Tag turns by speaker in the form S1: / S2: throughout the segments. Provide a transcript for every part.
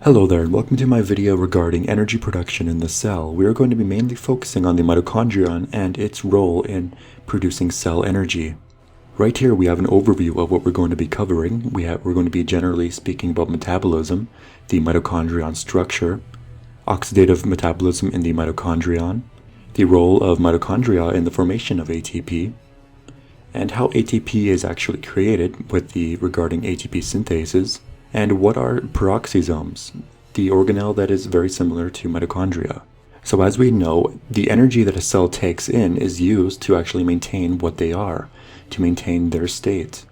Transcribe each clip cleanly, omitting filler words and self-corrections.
S1: Hello there, and welcome to my video regarding energy production in the cell. We are going to be mainly focusing on the mitochondrion and its role in producing cell energy. Right here we have an overview of what we're going to be covering. We're going to be generally speaking about metabolism, the mitochondrion structure, oxidative metabolism in the mitochondrion, the role of mitochondria in the formation of ATP, and how ATP is actually created regarding ATP synthesis. And what are peroxisomes, the organelle that is very similar to mitochondria. So as we know, the energy that a cell takes in is used to actually maintain what they are, to maintain their state.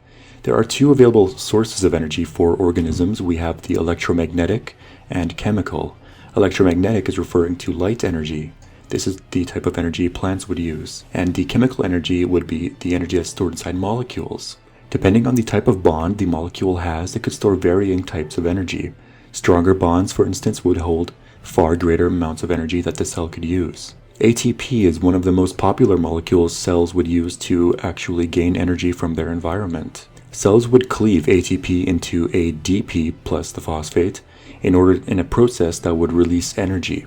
S1: There are two available sources of energy for organisms. We have the electromagnetic and chemical. Electromagnetic is referring to light energy. This is the type of energy plants would use. And the chemical energy would be the energy that's stored inside molecules. Depending on the type of bond the molecule has, it could store varying types of energy. Stronger bonds, for instance, would hold far greater amounts of energy that the cell could use. ATP is one of the most popular molecules cells would use to actually gain energy from their environment. Cells would cleave ATP into ADP plus the phosphate in a process that would release energy.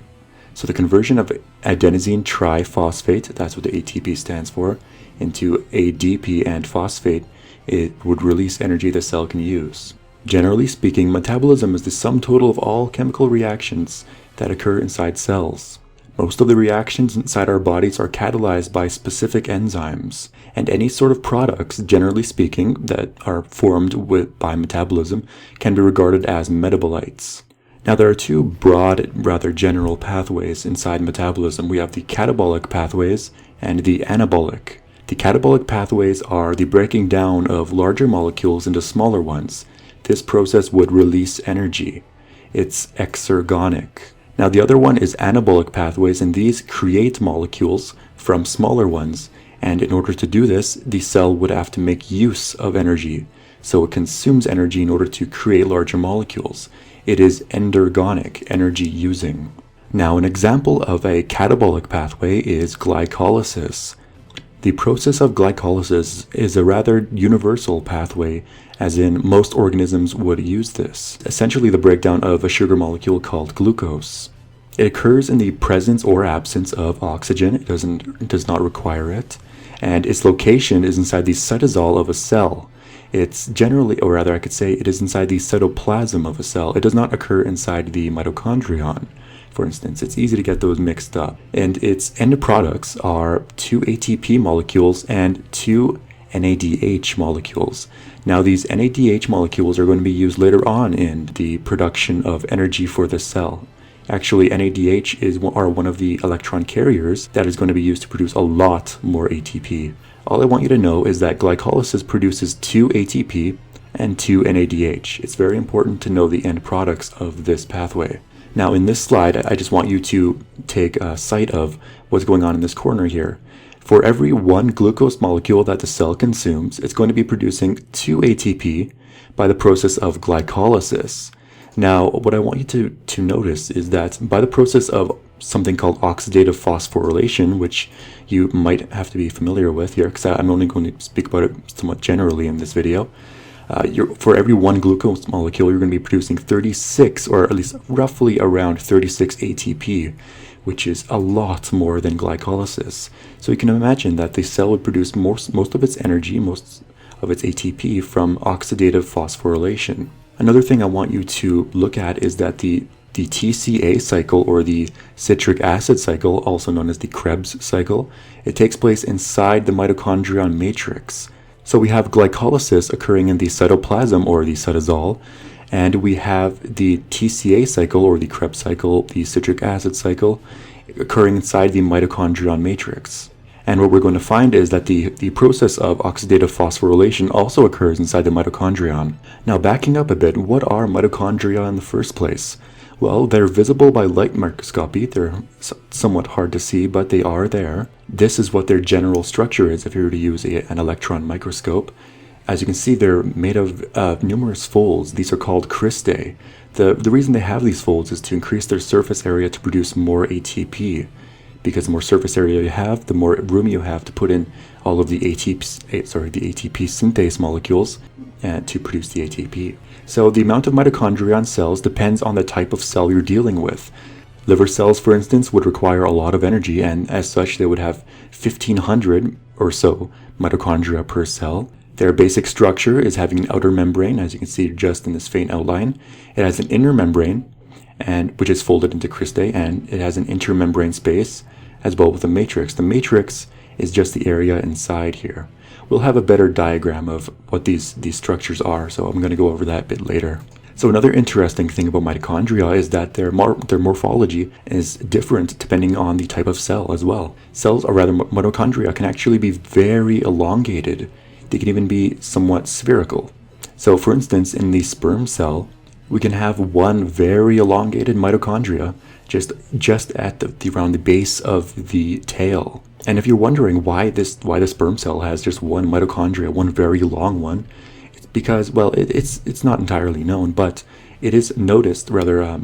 S1: So the conversion of adenosine triphosphate, that's what the ATP stands for, into ADP and phosphate, it would release energy the cell can use. Generally speaking, metabolism is the sum total of all chemical reactions that occur inside cells. Most of the reactions inside our bodies are catalyzed by specific enzymes, and any sort of products, generally speaking, that are formed by metabolism can be regarded as metabolites. Now there are two broad, rather general pathways inside metabolism. We have the catabolic pathways and the anabolic. The catabolic pathways are the breaking down of larger molecules into smaller ones. This process would release energy. It's exergonic. Now the other one is anabolic pathways, and these create molecules from smaller ones. And in order to do this, the cell would have to make use of energy. So it consumes energy in order to create larger molecules. It is endergonic, energy using. Now an example of a catabolic pathway is glycolysis. The process of glycolysis is a rather universal pathway, as in most organisms would use this. Essentially the breakdown of a sugar molecule called glucose. It occurs in the presence or absence of oxygen. It does not require it. And its location is inside the cytosol of a cell. It's generally, or rather I could say, it is inside the cytoplasm of a cell. It does not occur inside the mitochondrion. For instance, it's easy to get those mixed up. And its end products are 2 ATP molecules and 2 NADH molecules. Now these NADH molecules are going to be used later on in the production of energy for the cell. Actually, NADH are one of the electron carriers that is going to be used to produce a lot more ATP. All I want you to know is that glycolysis produces 2 ATP and 2 NADH. It's very important to know the end products of this pathway. Now in this slide, I just want you to take sight of what's going on in this corner here. For every 1 glucose molecule that the cell consumes, it's going to be producing 2 ATP by the process of glycolysis. Now, what I want you to notice is that by the process of something called oxidative phosphorylation, which you might have to be familiar with here, because I'm only going to speak about it somewhat generally in this video. For every 1 glucose molecule, you're going to be producing 36, or at least roughly around 36 ATP, which is a lot more than glycolysis. So you can imagine that the cell would produce most of its energy, most of its ATP from oxidative phosphorylation. Another thing I want you to look at is that the TCA cycle, or the citric acid cycle, also known as the Krebs cycle, it takes place inside the mitochondrion matrix. So we have glycolysis occurring in the cytoplasm, or the cytosol, and we have the TCA cycle, or the Krebs cycle, the citric acid cycle, occurring inside the mitochondrion matrix. And what we're going to find is that the process of oxidative phosphorylation also occurs inside the mitochondrion. Now backing up a bit, what are mitochondria in the first place? Well, they're visible by light microscopy. They're somewhat hard to see, but they are there. This is what their general structure is if you were to use an electron microscope. As you can see, they're made of numerous folds. These are called cristae. The reason they have these folds is to increase their surface area to produce more ATP. Because the more surface area you have, the more room you have to put in all of the ATP synthase molecules to produce the ATP. So the amount of mitochondria on cells depends on the type of cell you're dealing with. Liver cells, for instance, would require a lot of energy, and as such, they would have 1,500 or so mitochondria per cell. Their basic structure is having an outer membrane, as you can see just in this faint outline. It has an inner membrane, which is folded into cristae, and it has an intermembrane space as well with a matrix. The matrix is just the area inside here. We'll have a better diagram of what these structures are, so I'm going to go over that a bit later. So another interesting thing about mitochondria is that their morphology is different depending on the type of cell as well. Cells, or rather mitochondria, can actually be very elongated. They can even be somewhat spherical. So for instance, in the sperm cell, we can have one very elongated mitochondria just at around the base of the tail. And if you're wondering why the sperm cell has just one mitochondria, one very long one, it's because, well, it's not entirely known, but it is noticed, rather, I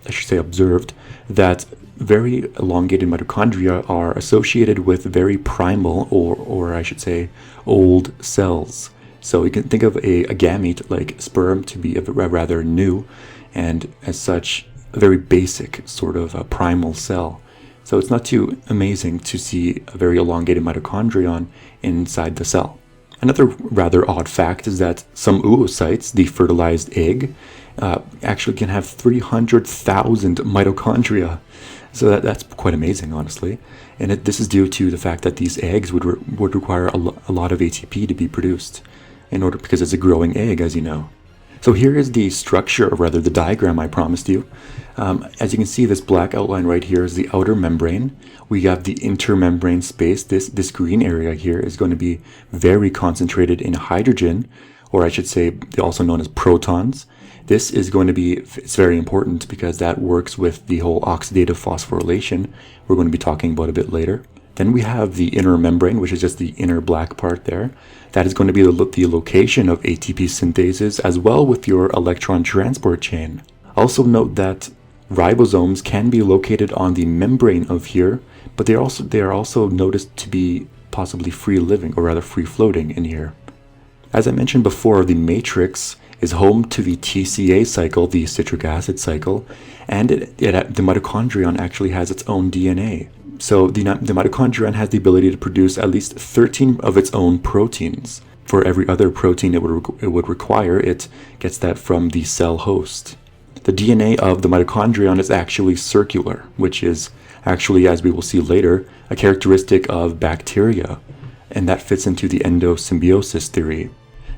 S1: should say observed, that very elongated mitochondria are associated with very primal, or I should say, old cells. So you can think of a gamete like sperm to be rather new, and as such, a very basic sort of a primal cell. So it's not too amazing to see a very elongated mitochondrion inside the cell. Another rather odd fact is that some oocytes, the fertilized egg, actually can have 300,000 mitochondria. So that's quite amazing, honestly. And this is due to the fact that these eggs would require a lot of ATP to be produced because it's a growing egg, as you know. So here is the structure, or rather the diagram I promised you. As you can see, this black outline right here is the outer membrane. We have the intermembrane space. This green area here is going to be very concentrated in hydrogen, or I should say also known as protons. This is going to be, it's very important because that works with the whole oxidative phosphorylation we're going to be talking about a bit later. Then we have the inner membrane, which is just the inner black part there. That is going to be the location of ATP synthesis, as well with your electron transport chain. Also note that ribosomes can be located on the membrane of here, but they are also noticed to be possibly free living, or rather free floating in here. As I mentioned before, the matrix is home to the TCA cycle, the citric acid cycle, and the mitochondrion actually has its own DNA. So the mitochondrion has the ability to produce at least 13 of its own proteins. For every other protein it would require, it gets that from the cell host. The DNA of the mitochondrion is actually circular, which is actually, as we will see later, a characteristic of bacteria, and that fits into the endosymbiosis theory.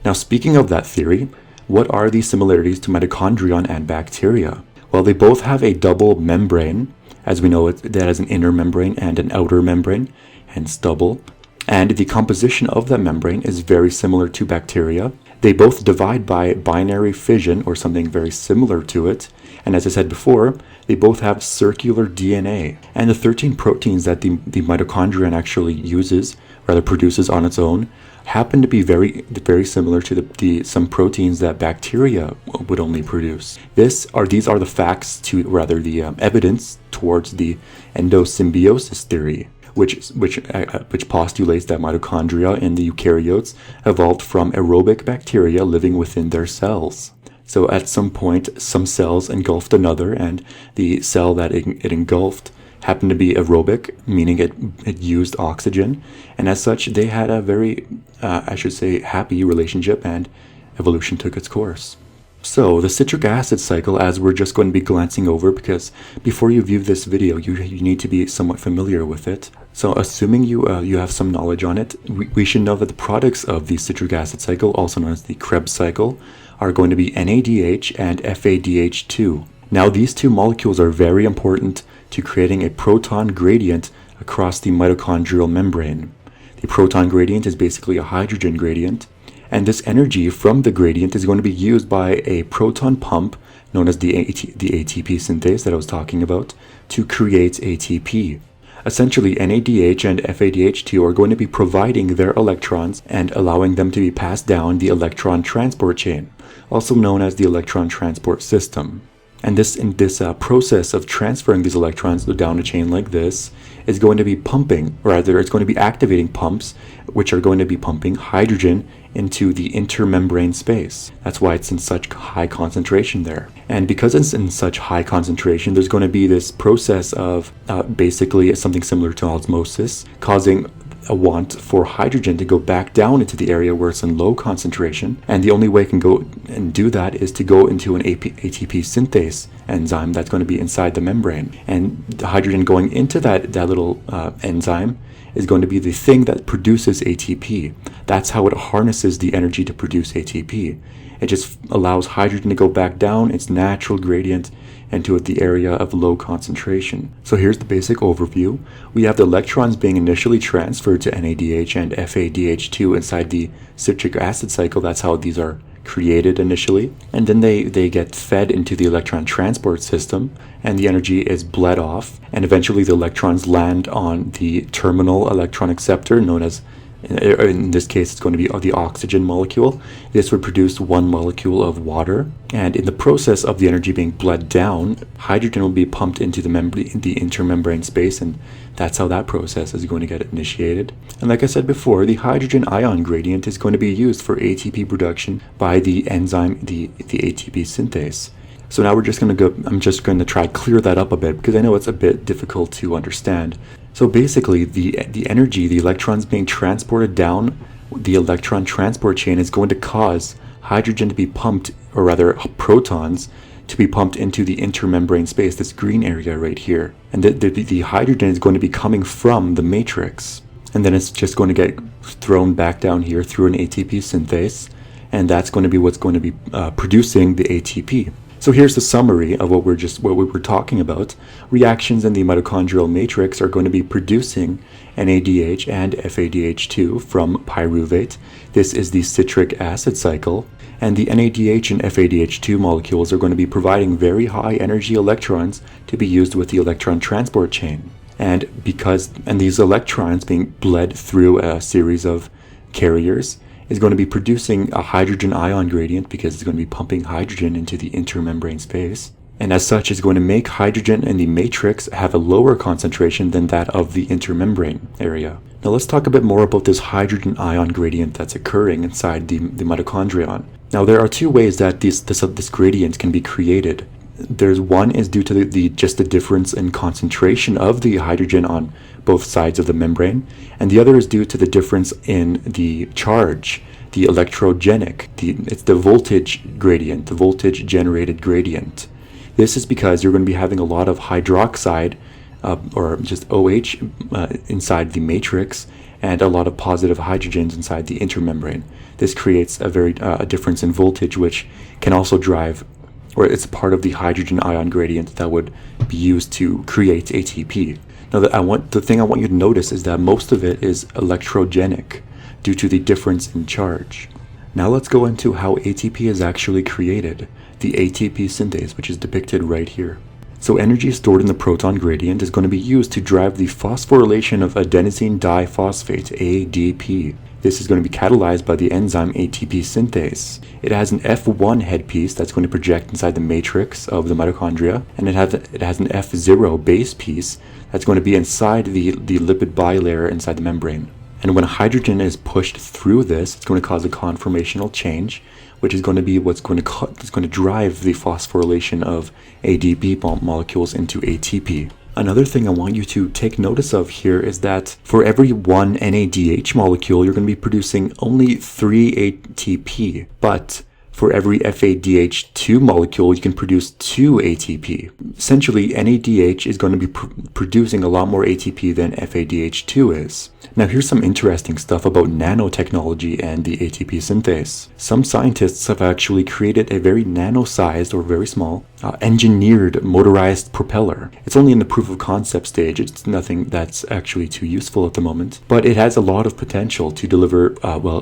S1: Now, speaking of that theory, what are the similarities to mitochondrion and bacteria? Well, they both have a double membrane. As we know, that has an inner membrane and an outer membrane, hence double. And the composition of that membrane is very similar to bacteria. They both divide by binary fission, or something very similar to it. And as I said before, they both have circular DNA. And the 13 proteins that the mitochondrion actually produces on its own, happen to be very, very similar to some proteins that bacteria would only produce. These are the facts the evidence towards the endosymbiosis theory, which postulates that mitochondria in the eukaryotes evolved from aerobic bacteria living within their cells. So at some point, some cells engulfed another, and the cell that it engulfed happened to be aerobic, meaning it used oxygen, and as such they had a very, happy relationship, and evolution took its course. So the citric acid cycle, as we're just going to be glancing over, because before you view this video you need to be somewhat familiar with it. So assuming you have some knowledge on it, we should know that the products of the citric acid cycle, also known as the Krebs cycle, are going to be NADH and FADH2. Now these two molecules are very important to creating a proton gradient across the mitochondrial membrane. The proton gradient is basically a hydrogen gradient, and this energy from the gradient is going to be used by a proton pump, known as the ATP synthase that I was talking about, to create ATP. Essentially, NADH and FADH2 are going to be providing their electrons and allowing them to be passed down the electron transport chain, also known as the electron transport system. And this process of transferring these electrons down a chain like this is going to be pumping, or rather it's going to be activating pumps, which are going to be pumping hydrogen into the intermembrane space. That's why it's in such high concentration there. And because it's in such high concentration, there's going to be this process of basically something similar to osmosis, causing a want for hydrogen to go back down into the area where it's in low concentration. And the only way it can go and do that is to go into an ATP synthase enzyme that's going to be inside the membrane. And the hydrogen going into that little enzyme is going to be the thing that produces ATP. That's how it harnesses the energy to produce ATP. It just allows hydrogen to go back down its natural gradient into the area of low concentration. So here's the basic overview. We have the electrons being initially transferred to NADH and FADH2 inside the citric acid cycle. That's how these are created initially. And then they get fed into the electron transport system, and the energy is bled off. And eventually the electrons land on the terminal electron acceptor, known as, in this case, it's going to be the oxygen molecule. This would produce 1 molecule of water. And in the process of the energy being bled down, hydrogen will be pumped into the intermembrane space, and that's how that process is going to get initiated. And like I said before, the hydrogen ion gradient is going to be used for ATP production by the enzyme, the ATP synthase. So now I'm just going to try to clear that up a bit, because I know it's a bit difficult to understand. So basically, the energy, the electrons being transported down the electron transport chain is going to cause hydrogen to be pumped, or rather protons to be pumped into the intermembrane space, this green area right here. And the hydrogen is going to be coming from the matrix. And then it's just going to get thrown back down here through an ATP synthase. And that's going to be what's going to be producing the ATP. So here's the summary of what we were talking about. Reactions in the mitochondrial matrix are going to be producing NADH and FADH2 from pyruvate. This is the citric acid cycle. And the NADH and FADH2 molecules are going to be providing very high energy electrons to be used with the electron transport chain. And these electrons being bled through a series of carriers is going to be producing a hydrogen ion gradient, because it's going to be pumping hydrogen into the intermembrane space. And as such, it's going to make hydrogen in the matrix have a lower concentration than that of the intermembrane area. Now let's talk a bit more about this hydrogen ion gradient that's occurring inside the mitochondrion. Now there are two ways that this gradient can be created. One is due to just the difference in concentration of the hydrogen on both sides of the membrane, and the other is due to the difference in the charge, the electrogenic. It's the voltage gradient, the voltage generated gradient. This is because you're going to be having a lot of hydroxide, or just OH, inside the matrix, and a lot of positive hydrogens inside the intermembrane. This creates a difference in voltage, which can also drive, or it's part of the hydrogen ion gradient that would be used to create ATP. Now, the thing I want you to notice is that most of it is electrogenic due to the difference in charge. Now let's go into how ATP is actually created, the ATP synthase, which is depicted right here. So energy stored in the proton gradient is going to be used to drive the phosphorylation of adenosine diphosphate, ADP. This is going to be catalyzed by the enzyme ATP synthase. It has an F1 headpiece that's going to project inside the matrix of the mitochondria, and it has an F0 base piece that's going to be inside the lipid bilayer inside the membrane. And when hydrogen is pushed through this, it's going to cause a conformational change, which is going to be what's going to drive the phosphorylation of ADP molecules into ATP. Another thing I want you to take notice of here is that for every one NADH molecule, you're going to be producing only 3 ATP. But for every FADH2 molecule, you can produce 2 ATP. Essentially, NADH is going to be producing a lot more ATP than FADH2 is. Now here's some interesting stuff about nanotechnology and the ATP synthase. Some scientists have actually created a very nano-sized, or very small, engineered motorized propeller. It's only in the proof of concept stage. It's nothing that's actually too useful at the moment, but it has a lot of potential to deliver,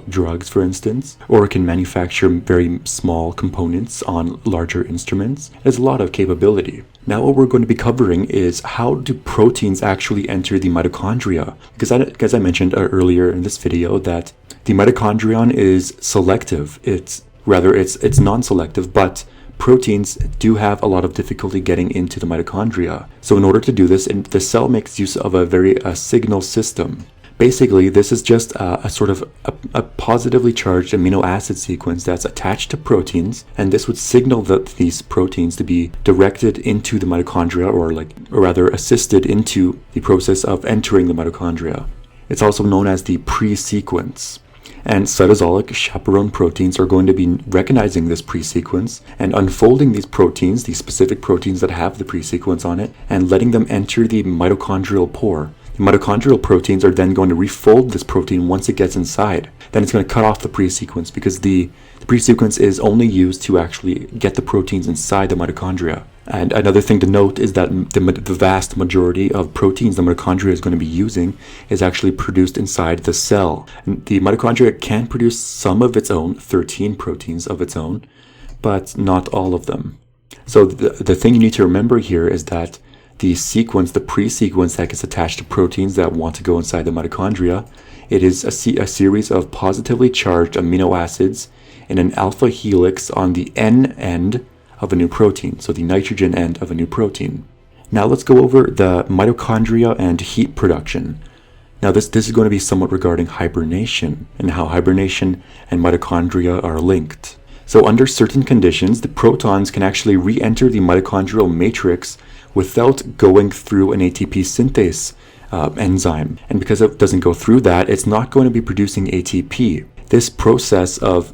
S1: drugs, for instance, or it can manufacture very small components on larger instruments. There's a lot of capability. Now what we're going to be covering is how do proteins actually enter the mitochondria? Because as I mentioned earlier in this video, that the mitochondrion is selective. It's non-selective, but proteins do have a lot of difficulty getting into the mitochondria. So in order to do this, the cell makes use of a signal system. Basically, this is just a sort of a positively charged amino acid sequence that's attached to proteins, and this would signal these proteins to be directed into the mitochondria, or rather assisted into the process of entering the mitochondria. It's also known as the pre-sequence. And cytosolic chaperone proteins are going to be recognizing this pre-sequence and unfolding these proteins, these specific proteins that have the pre-sequence on it, and letting them enter the mitochondrial pore. Mitochondrial proteins are then going to refold this protein once it gets inside. Then it's going to cut off the pre-sequence, because the pre-sequence is only used to actually get the proteins inside the mitochondria. And another thing to note is that the vast majority of proteins the mitochondria is going to be using is actually produced inside the cell. And the mitochondria can produce some of its own, 13 proteins of its own, but not all of them. So the thing you need to remember here is that the pre-sequence that gets attached to proteins that want to go inside the mitochondria, it is a series of positively charged amino acids in an alpha helix on the N end of a new protein, so the nitrogen end of a new protein. Now let's go over the mitochondria and heat production. Now this is going to be somewhat regarding hibernation and how hibernation and mitochondria are linked. So under certain conditions, the protons can actually re-enter the mitochondrial matrix without going through an ATP synthase enzyme. And because it doesn't go through that, it's not going to be producing ATP. This process of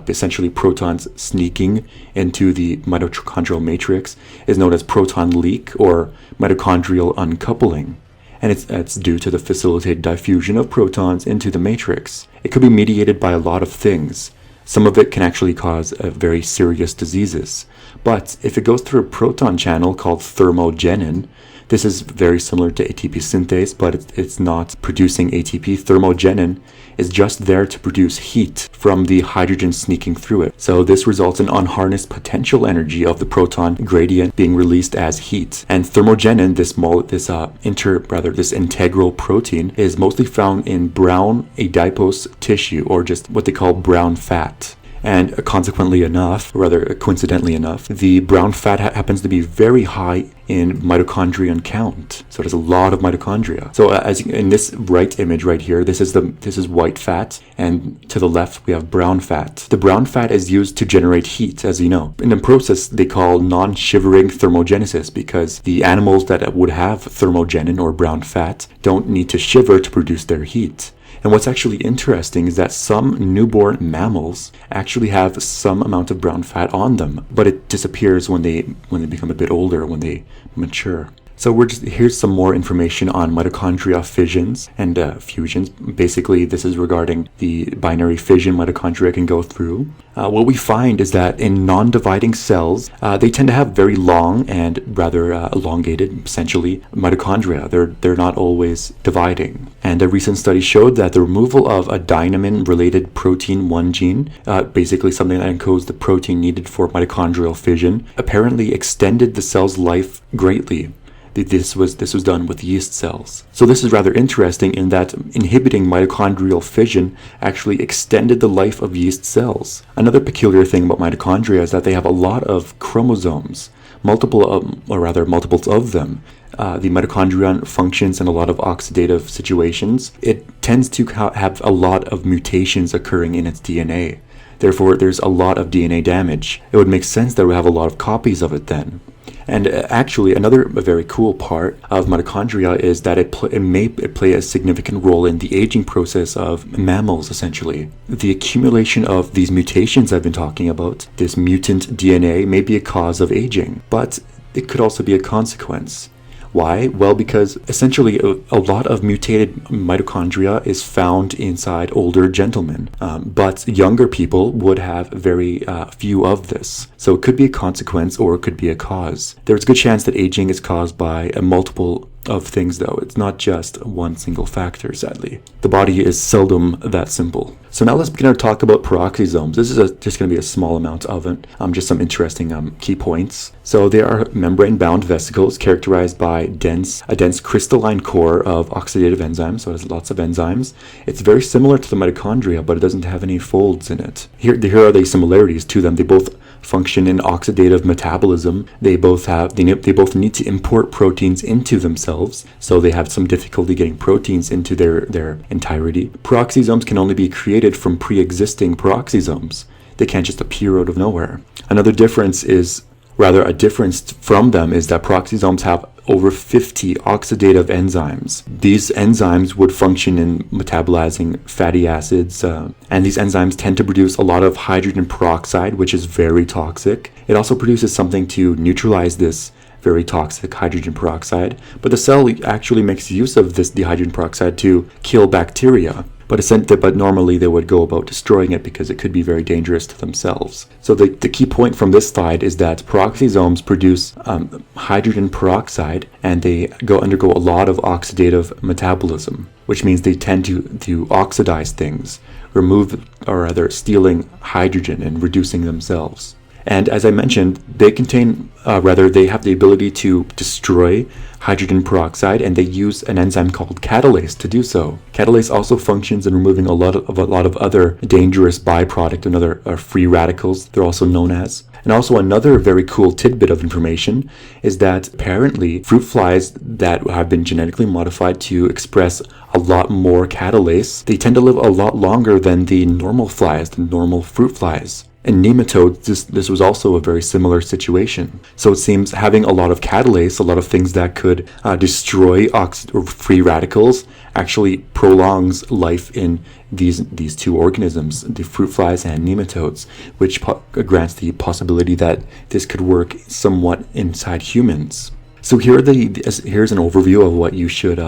S1: essentially protons sneaking into the mitochondrial matrix is known as proton leak or mitochondrial uncoupling. And it's due to the facilitated diffusion of protons into the matrix. It could be mediated by a lot of things. Some of it can actually cause very serious diseases. But if it goes through a proton channel called thermogenin, this is very similar to ATP synthase, but it's not producing ATP. Thermogenin is just there to produce heat from the hydrogen sneaking through it. So this results in unharnessed potential energy of the proton gradient being released as heat. And thermogenin, this integral protein, is mostly found in brown adipose tissue, or just what they call brown fat. And coincidentally enough, the brown fat happens to be very high in mitochondrion count. So there's a lot of mitochondria. So as in this right image right here, this is white fat, and to the left we have brown fat. The brown fat is used to generate heat, as you know. In the process they call non-shivering thermogenesis, because the animals that would have thermogenin or brown fat don't need to shiver to produce their heat. And what's actually interesting is that some newborn mammals actually have some amount of brown fat on them, but it disappears when they become a bit older, when they mature. So here's some more information on mitochondria fissions and fusions. Basically, this is regarding the binary fission mitochondria can go through. What we find is that in non-dividing cells, they tend to have very long and rather elongated, essentially, mitochondria. They're not always dividing. And a recent study showed that the removal of a dynamin-related protein 1 gene, basically something that encodes the protein needed for mitochondrial fission, apparently extended the cell's life greatly. This was done with yeast cells. So this is rather interesting in that inhibiting mitochondrial fission actually extended the life of yeast cells. Another peculiar thing about mitochondria is that they have a lot of chromosomes, multiples of them. The mitochondrion functions in a lot of oxidative situations. It tends to have a lot of mutations occurring in its DNA. Therefore, there's a lot of DNA damage. It would make sense that we have a lot of copies of it then. And actually, another very cool part of mitochondria is that it may play a significant role in the aging process of mammals, essentially. The accumulation of these mutations I've been talking about, this mutant DNA, may be a cause of aging, but it could also be a consequence. Why? Well, because essentially a lot of mutated mitochondria is found inside older gentlemen, but younger people would have very few of this. So it could be a consequence or it could be a cause. There's a good chance that aging is caused by a multiple of things, though. It's not just one single factor, sadly. The body is seldom that simple. So now let's begin to talk about peroxisomes. This is just going to be a small amount of it, just some interesting key points. So they are membrane-bound vesicles characterized by a dense crystalline core of oxidative enzymes, so it has lots of enzymes. It's very similar to the mitochondria, but it doesn't have any folds in it. Here are the similarities to them. They both function in oxidative metabolism. They both need to import proteins into themselves, so they have some difficulty getting proteins into their entirety. Peroxisomes can only be created from pre-existing peroxisomes. They can't just appear out of nowhere. A difference from them is that peroxisomes have over 50 oxidative enzymes. These enzymes would function in metabolizing fatty acids, and these enzymes tend to produce a lot of hydrogen peroxide, which is very toxic. It also produces something to neutralize this very toxic hydrogen peroxide, but the cell actually makes use of the hydrogen peroxide to kill bacteria. But normally they would go about destroying it because it could be very dangerous to themselves. So the key point from this slide is that peroxisomes produce hydrogen peroxide, and they undergo a lot of oxidative metabolism, which means they tend to oxidize things, stealing hydrogen and reducing themselves. And as I mentioned, they have the ability to destroy hydrogen peroxide, and they use an enzyme called catalase to do so. Catalase also functions in removing a lot of other dangerous byproduct and other free radicals, they're also known as. And also another very cool tidbit of information is that apparently fruit flies that have been genetically modified to express a lot more catalase, they tend to live a lot longer than the normal flies, the normal fruit flies. In nematodes, this was also a very similar situation. So it seems having a lot of catalase, a lot of things that could destroy free radicals, actually prolongs life in these two organisms, the fruit flies and nematodes, which grants the possibility that this could work somewhat inside humans. So here's an overview of what you should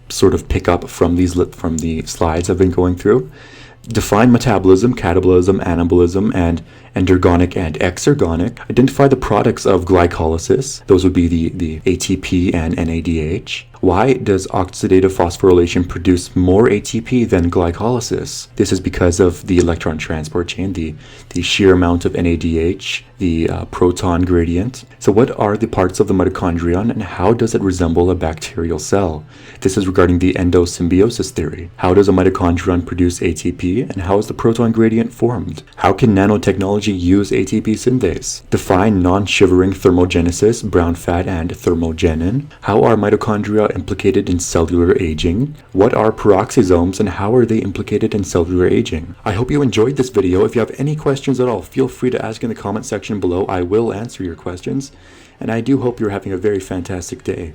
S1: sort of pick up from the slides I've been going through. Define metabolism, catabolism, anabolism, and endergonic and exergonic. Identify the products of glycolysis. Those would be the ATP and NADH. Why does oxidative phosphorylation produce more ATP than glycolysis? This is because of the electron transport chain, the sheer amount of NADH, the proton gradient. So what are the parts of the mitochondrion, and how does it resemble a bacterial cell? This is regarding the endosymbiosis theory. How does a mitochondrion produce ATP, and how is the proton gradient formed? How can nanotechnology use ATP synthase? Define non-shivering thermogenesis, brown fat, and thermogenin. How are mitochondria implicated in cellular aging? What are peroxisomes, and how are they implicated in cellular aging? I hope you enjoyed this video. If you have any questions at all, feel free to ask in the comment section below. I will answer your questions, and I do hope you're having a very fantastic day.